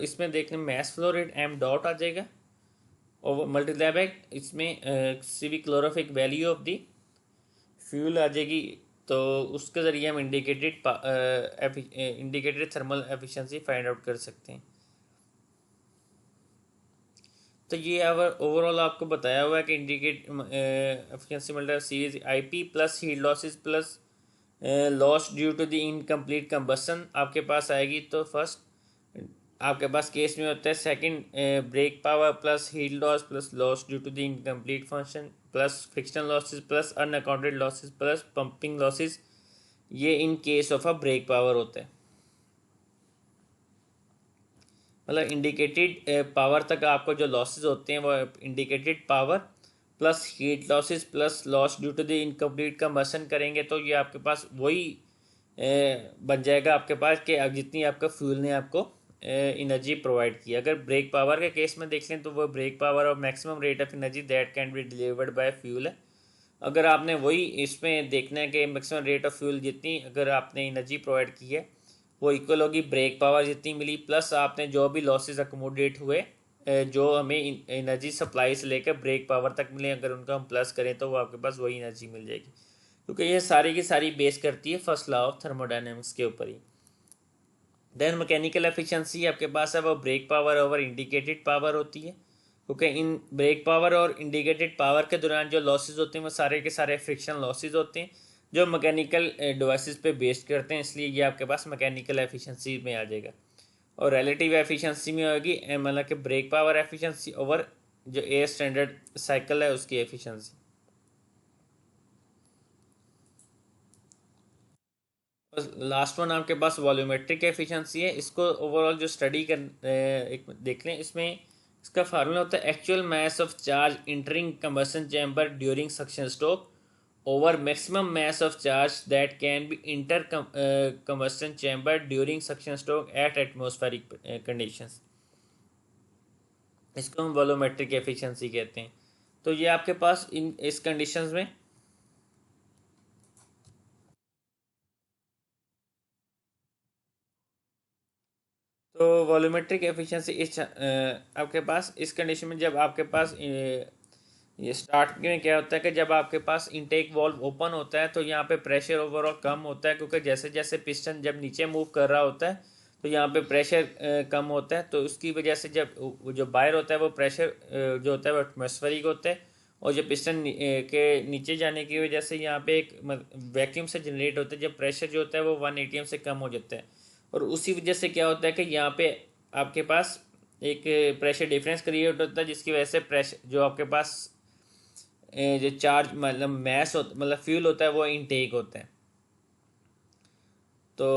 इसमें देखने mass flow rate M dot आ जाएगा और मल्टीप्लाई बाय इसमें CV calorific value of the fuel आ जाएगी। तो उसके ज़रिए हम indicated thermal efficiency find out कर सकते हैं। तो ये ओवरऑल आपको बताया हुआ है कि इंडिकेट एफिशिएंसी मतलब series IP plus heat losses plus loss due to the incomplete combustion आपके पास आएगी। तो फर्स्ट आपके पास केस में होता है second brake power plus heat loss plus loss due to the incomplete function plus frictional losses plus unaccounted losses plus pumping losses, ये in case of a brake power होता है। मतलब इंडिकेटेड पावर तक आपको जो लॉसेस होते हैं वो indicated power plus heat losses plus loss due to the incomplete combustion करेंगे तो ये आपके पास वही बन जाएगा आपके पास कि जितनी आपका फ्यूल ने आपको एनर्जी प्रोवाइड की। अगर ब्रेक पावर के केस में देख लें तो वो ब्रेक पावर और maximum rate of energy that can be delivered by fuel है। अगर आपने वही इसमें देखना है कि मैक्सिमम रेट ऑफ फ्यूल जितनी अगर आपने एनर्जी प्रोवाइड की है वो इक्वल होगी ब्रेक पावर जितनी मिली प्लस आपने जो भी लॉसेस अकोमोडेट हुए जो हमें एनर्जी सप्लाई से लेकर ब्रेक पावर तक मिले, अगर उनका हम प्लस करें तो वो आपके पास वही एनर्जी मिल जाएगी, क्योंकि ये सारी की सारी बेस करती है फर्स्ट लॉ ऑफ थर्मोडायनेमिक्स के ऊपर ही। देन मैकेनिकल एफिशिएंसी आपके पास है वो brake power over indicated power होती है, क्योंकि इन ब्रेक पावर और इंडिकेटेड पावर के दौरान जो लॉसेज होते हैं वो सारे के सारे फ्रिक्शन लॉसेज होते हैं जो मैकेनिकल डिवाइसेस पे बेस्ड करते हैं, इसलिए ये आपके पास मैकेनिकल एफिशिएंसी में आ जाएगा। और रिलेटिव एफिशिएंसी में होगी मतलब कि ब्रेक पावर एफिशिएंसी ओवर जो एयर स्टैंडर्ड साइकिल है उसकी एफिशिएंसी। लास्ट वन आपके पास वॉल्यूमेट्रिक एफिशिएंसी है। इसको ओवरऑल जो स्टडी कर एक देख लें, इसमें इसका फार्मूला होता है actual mass of charge entering combustion chamber during suction stroke over maximum mass of charge that can be enter combustion chamber during suction stroke at atmospheric conditions। इसको हम वॉल्यूमेट्रिक एफिशिएंसी कहते हैं। तो ये आपके पास इस कंडीशंस में तो वॉल्यूमेट्रिक एफिशिएंसी इस आपके पास इस कंडीशन में जब आपके पास ये स्टार्ट में क्या होता है कि जब आपके पास इनटेक वाल्व ओपन होता है तो यहाँ पे प्रेशर ओवरऑल कम होता है, क्योंकि जैसे जैसे पिस्टन जब नीचे मूव कर रहा होता है तो यहाँ पे प्रेशर कम होता है। तो उसकी वजह से जब जो बाहर होता है वो प्रेशर जो होता है वो एटमॉस्फेरिक होता है, और जो पिस्टन के नीचे जाने की वजह से यहाँ पे एक वैक्यूम से जनरेट होता है जब प्रेशर जो होता है वो 1 atm से कम हो जाता है। और उसी वजह से क्या होता है कि यहाँ पे आपके पास एक प्रेशर डिफरेंस क्रिएट होता है, जिसकी वजह से प्रेशर जो आपके पास जो चार्ज मतलब मैस होता मतलब फ्यूल होता है वो इनटेक होता है। तो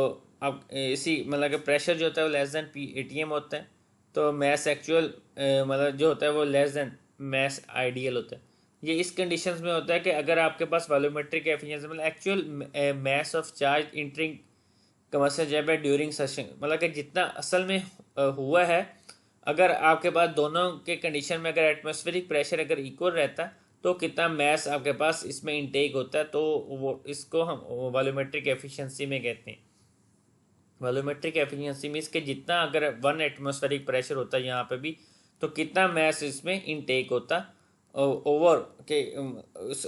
अब इसी मतलब कि प्रेशर जो होता है वो लेस देन PATM होता है, तो मैस एक्चुअल मतलब जो होता है वो लेस देन मैस आइडियल होता है। ये इस कंडीशंस में होता है कि अगर आपके पास वॉल्यूमेट्रिक एफिशिएंसी मतलब actual mass of charge entering commercial jab है ड्यूरिंग सेशन, मतलब कि जितना असल में हुआ है, अगर आपके पास दोनों के कंडीशन में अगर एटमॉस्फेरिक प्रेशर अगर इक्वल रहता तो कितना मैस आपके पास इसमें इनटेक होता है, तो वो इसको हम वॉल्यूमेट्रिक एफिशिएंसी में कहते हैं। वॉल्यूमेट्रिक एफिशिएंसी मीन्स कि जितना अगर 1 एटमॉस्फेरिक प्रेशर होता है यहाँ पे भी, तो कितना मैस इसमें इनटेक होता ओवर के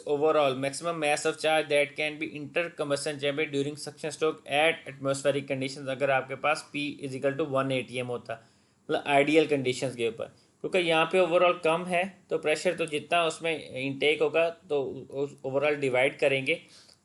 overall maximum mess of charge that can B inter combustion chamber during suction stroke at atmospheric conditions, अगर आपके पास P इजिकल टू 1 ATM होता, मतलब आइडियल कंडीशंस के ऊपर। क्योंकि यहाँ पे ओवरऑल कम है तो प्रेशर तो जितना उसमें इनटेक होगा तो ओवरऑल डिवाइड करेंगे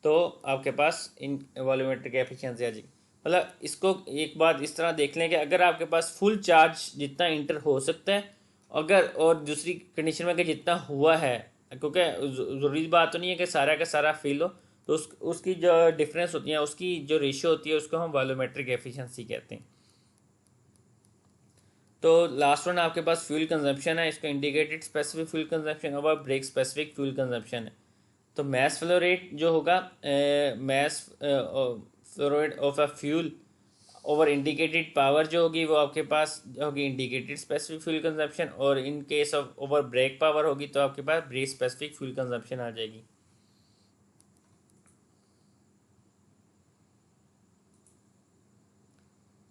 तो आपके पास इन वॉल्यूमेट्रिक एफिशिएंसी आ जाएगी। मतलब इसको एक बात इस तरह देख लें कि अगर आपके पास फुल चार्ज जितना इंटर हो सकता है, अगर और दूसरी कंडीशन में कि जितना हुआ है, क्योंकि ज़रूरी बात तो नहीं है कि सारा का सारा फिल हो, तो उसकी जो डिफरेंस होती है, उसकी जो रेशियो होती है, उसको हम वॉल्यूमेट्रिक एफिशिएंसी कहते हैं। तो लास्ट वन आपके पास फ्यूल कंजम्पशन है, इसको इंडिकेटेड स्पेसिफिक फ्यूल कंजम्पशन और ब्रेक स्पेसिफिक फ्यूल कंजम्पशन है। तो मैस फ्लो रेट जो होगा, mass flow rate of a fuel over indicated power जो होगी वो आपके पास होगी इंडिकेटेड स्पेसिफिक फ्यूल कंजम्पशन, और in case of over brake power होगी तो आपके पास ब्रेक स्पेसिफिक फ्यूल कंजम्पशन आ जाएगी।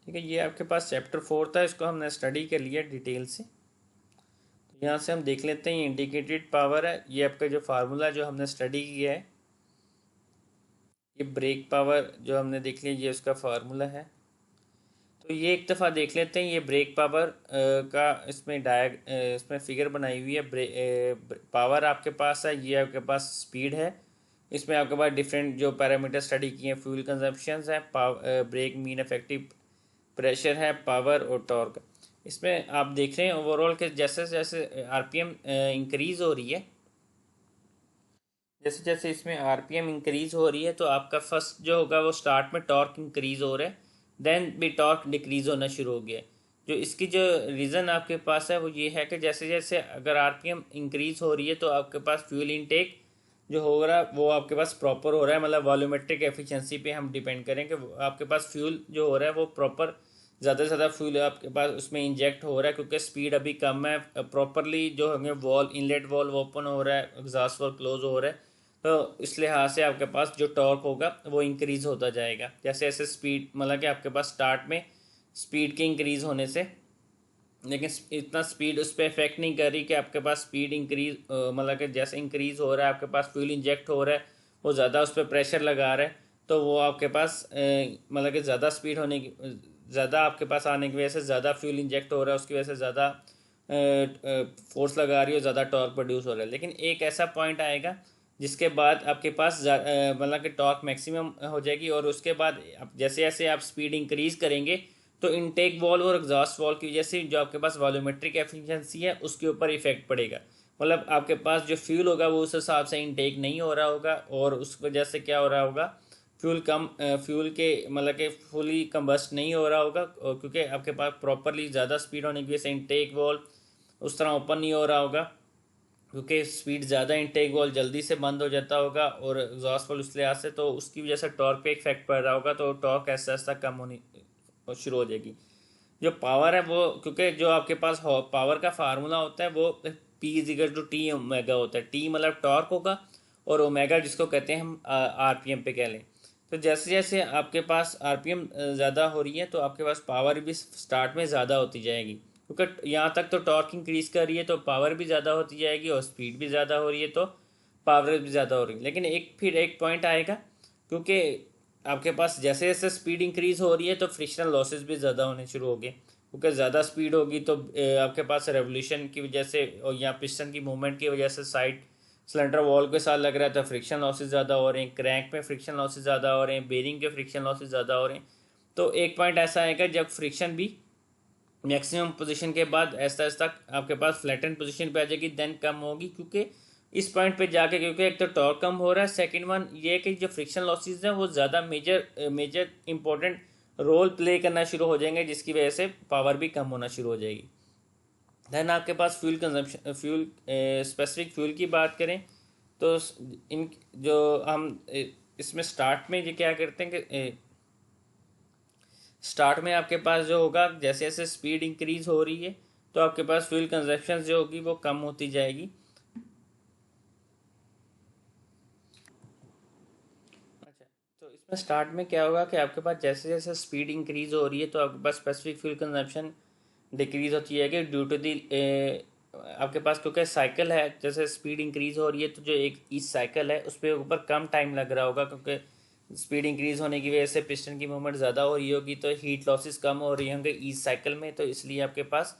ठीक है, ये आपके पास चैप्टर 4 था, इसको हमने स्टडी कर लिया डिटेल से। तो यहाँ से हम देख लेते हैं, ये इंडिकेटेड पावर है, ये आपका जो फार्मूला जो हमने स्टडी किया है, ये ब्रेक पावर जो हमने देख लिया, ये उसका फार्मूला है। तो ये एक दफ़ा देख लेते हैं, ये ब्रेक पावर का इसमें इसमें फिगर बनाई हुई है। पावर आपके पास है, ये आपके पास स्पीड है, इसमें आपके पास डिफरेंट जो पैरामीटर स्टडी किए हैं, फ्यूल कंजप्शन है, ब्रेक मीन इफेक्टिव प्रेशर है, पावर और टॉर्क। इसमें आप देख रहे हैं ओवरऑल के जैसे जैसे आरपीएम इंक्रीज हो रही है, जैसे जैसे इसमें आरपीएम इंक्रीज हो रही है, तो आपका फर्स्ट जो होगा वो स्टार्ट में टॉर्क इंक्रीज हो रहा है, देन भी टॉर्क डिक्रीज होना शुरू हो गया। जो इसकी जो रीज़न आपके पास है वो ये है कि जैसे जैसे अगर आरपीएम इंक्रीज हो रही है तो आपके पास फ्यूल इनटेक जो हो रहा है वो आपके पास प्रॉपर हो रहा है, मतलब वॉल्यूमेट्रिक एफिशिएंसी पे हम डिपेंड करें कि आपके पास फ्यूल जो हो रहा है वो प्रॉपर ज़्यादा से ज़्यादा फ्यूल आपके पास उसमें इंजेक्ट हो रहा है, क्योंकि स्पीड अभी कम है, प्रॉपरली जो होंगे वॉल इनलेट वॉल्व ओपन हो रहा है, एग्जॉस्ट वॉल्व क्लोज हो रहा है, तो इस लिहाज से आपके पास जो टॉर्क होगा वो इंक्रीज़ होता जाएगा जैसे जैसे स्पीड, मतलब कि आपके पास स्टार्ट में स्पीड के इंक्रीज़ होने से, लेकिन इतना स्पीड उस पर इफेक्ट नहीं कर रही कि आपके पास स्पीड इंक्रीज, मतलब कि जैसे इंक्रीज हो रहा है आपके पास फ्यूल इंजेक्ट हो रहा है, वो ज़्यादा उस पर प्रेशर लगा रहा है, तो वो आपके पास मतलब कि ज़्यादा स्पीड होने की, ज़्यादा आपके पास आने की वजह से ज़्यादा फ्यूल इंजेक्ट हो रहा है, उसकी वजह से ज़्यादा फोर्स लगा रही है, ज़्यादा टॉर्क प्रोड्यूस हो रहा है। लेकिन एक ऐसा पॉइंट आएगा जिसके बाद आपके पास मतलब कि टॉर्क मैक्सिमम हो जाएगी, और उसके बाद जैसे जैसे आप स्पीड इंक्रीज करेंगे तो इनटेक वॉल्व और एग्जॉस्ट वॉल्व की वजह से जो आपके पास वॉल्यूमेट्रिक एफिशिएंसी है उसके ऊपर इफेक्ट पड़ेगा, मतलब आपके पास जो फ्यूल होगा वो उस हिसाब से इनटेक नहीं हो रहा होगा, और उस वजह से क्या हो रहा होगा, फ्यूल के मतलब कि फुली कंबस्ट नहीं हो रहा होगा, क्योंकि आपके पास प्रॉपरली ज़्यादा स्पीड होने की वजह से इनटेक वॉल्व उस तरह ओपन नहीं हो रहा होगा, क्योंकि स्पीड ज़्यादा इनटेक वॉल्व जल्दी से बंद हो जाता होगा और एग्जॉस्ट वॉल्व उस लिहाज से, तो उसकी वजह से टॉर्क पे इफेक्ट पड़ रहा होगा, तो टॉर्क ऐसा ऐसा कम होनी शुरू हो जाएगी। जो पावर है वो, क्योंकि जो आपके पास पावर का फार्मूला होता है वो P equal to T omega होता है, टी मतलब टॉर्क होगा और ओमेगा जिसको कहते हैं हम आरपीएम पे कह लें। तो जैसे जैसे आपके पास आरपीएम ज़्यादा हो रही है तो आपके पास पावर भी स्टार्ट में ज़्यादा होती जाएगी, क्योंकि यहाँ तक तो टॉर्क इंक्रीज कर रही है तो पावर भी ज़्यादा होती जाएगी, और स्पीड भी ज़्यादा हो रही है तो पावर भी ज़्यादा हो रही है। लेकिन फिर एक पॉइंट आएगा, क्योंकि आपके पास जैसे जैसे स्पीड इंक्रीज हो रही है तो फ्रिक्शनल लॉसेस भी ज़्यादा होने शुरू हो गए, क्योंकि ज़्यादा स्पीड होगी तो आपके पास रेवोल्यूशन की वजह से और या पिस्टन की मूवमेंट की वजह से साइड सिलेंडर वॉल के साथ लग रहा है तो फ्रिक्शन लॉसेस ज़्यादा हो रहे हैं, क्रैंक में फ्रिक्शन लॉसेस ज़्यादा हो रहे हैं, बेरिंग के फ्रिक्शन लॉसेस ज़्यादा हो रहे हैं। तो एक पॉइंट ऐसा आएगा जब फ्रिक्शन भी मैक्सिमम पोजीशन के बाद ऐसा ऐसा आपके पास फ्लैटन पोजीशन पे आ जाएगी, देन कम होगी, क्योंकि इस पॉइंट पे जाके, क्योंकि एक तो टॉर्क कम हो रहा है, सेकंड वन ये है कि जो फ्रिक्शन लॉसेस हैं वो ज़्यादा मेजर इंपॉर्टेंट रोल प्ले करना शुरू हो जाएंगे, जिसकी वजह से पावर भी कम होना शुरू हो जाएगी। देन आपके पास fuel consumption, fuel specific fuel की बात करें तो इन जो हम इसमें स्टार्ट में ये क्या करते हैं कि स्टार्ट में आपके पास जो होगा जैसे जैसे स्पीड इंक्रीज हो रही है तो आपके पास फ्यूल कंजप्शन जो होगी वो कम होती जाएगी, स्टार्ट में क्या होगा कि आपके पास जैसे जैसे स्पीड इंक्रीज हो रही है तो आपके पास स्पेसिफिक फ्यूल कंजप्शन डिक्रीज होती है कि ड्यू टू दी आपके पास क्योंकि साइकिल है, जैसे स्पीड इंक्रीज हो रही है तो जो एक ईच साइकिल है उस पर ऊपर कम टाइम लग रहा होगा, क्योंकि स्पीड इंक्रीज होने की वजह से पिस्टन की मूवमेंट ज़्यादा हो रही होगी तो हीट लॉसेस कम हो रही होंगे ईच साइकिल में, तो इसलिए आपके पास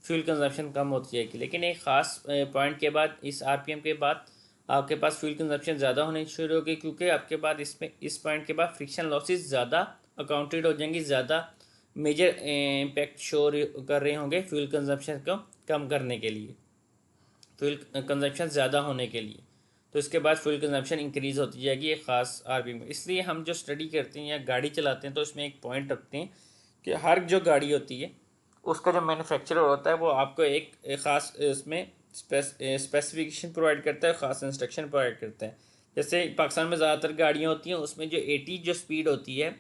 फ्यूल कंजप्शन कम होती जाएगी। लेकिन एक ख़ास पॉइंट के बाद, इस आरपीएम के बाद आपके पास फ्यूल कंजप्शन ज़्यादा होनी शुरू होगी, क्योंकि आपके बाद इसमें इस पॉइंट के बाद फ्रिक्शन लॉसेस ज़्यादा अकाउंटेड हो जाएंगी, ज़्यादा मेजर इम्पैक्ट शो कर रहे होंगे फ्यूल कंजप्शन को कम करने के लिए, फ्यूल कंजप्शन ज़्यादा होने के लिए। तो इसके बाद फ्यूल कंजप्शन इंक्रीज़ होती जाएगी एक ख़ास आरपी में। इसलिए हम जो स्टडी करते हैं या गाड़ी चलाते हैं तो इसमें एक पॉइंट रखते हैं कि हर जो गाड़ी होती है उसका जो मैन्युफैक्चरर होता है वो आपको एक ख़ास इसमें स्पेसिफिकेशन प्रोवाइड करता है, ख़ास इंस्ट्रक्शन प्रोवाइड करता है। जैसे पाकिस्तान में ज़्यादातर गाड़ियाँ होती हैं उसमें जो 80 जो स्पीड होती है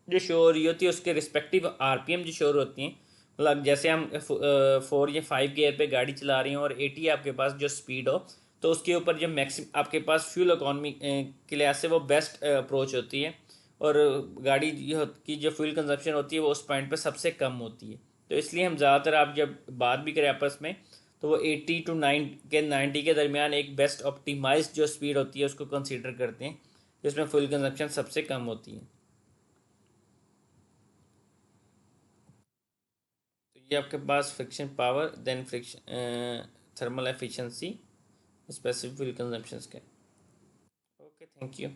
जो शो हो रही होती है उसके रिस्पेक्टिव आरपीएम जो शो होती हैं, मतलब जैसे हम 4 या 5 गियर पे गाड़ी चला रही हैं और 80 आपके पास जो स्पीड हो तो उसके ऊपर जो मैक्सिम आपके पास फ्यूल इकॉनमी के लिहाज से वो बेस्ट अप्रोच होती है, और गाड़ी की जो फ्यूल कंजप्शन होती है वो उस पॉइंट पे सबसे कम होती है। तो इसलिए हम ज़्यादातर आप जब बात भी करें आपस में तो वो 80 टू 90 के दरमियान एक बेस्ट ऑप्टिमाइज जो स्पीड होती है उसको कंसीडर करते हैं, जिसमें फ्यूल कंजप्शन सबसे कम होती है। तो ये आपके पास friction power, then friction thermal efficiency, specific fuel consumptions के। Okay, thank you.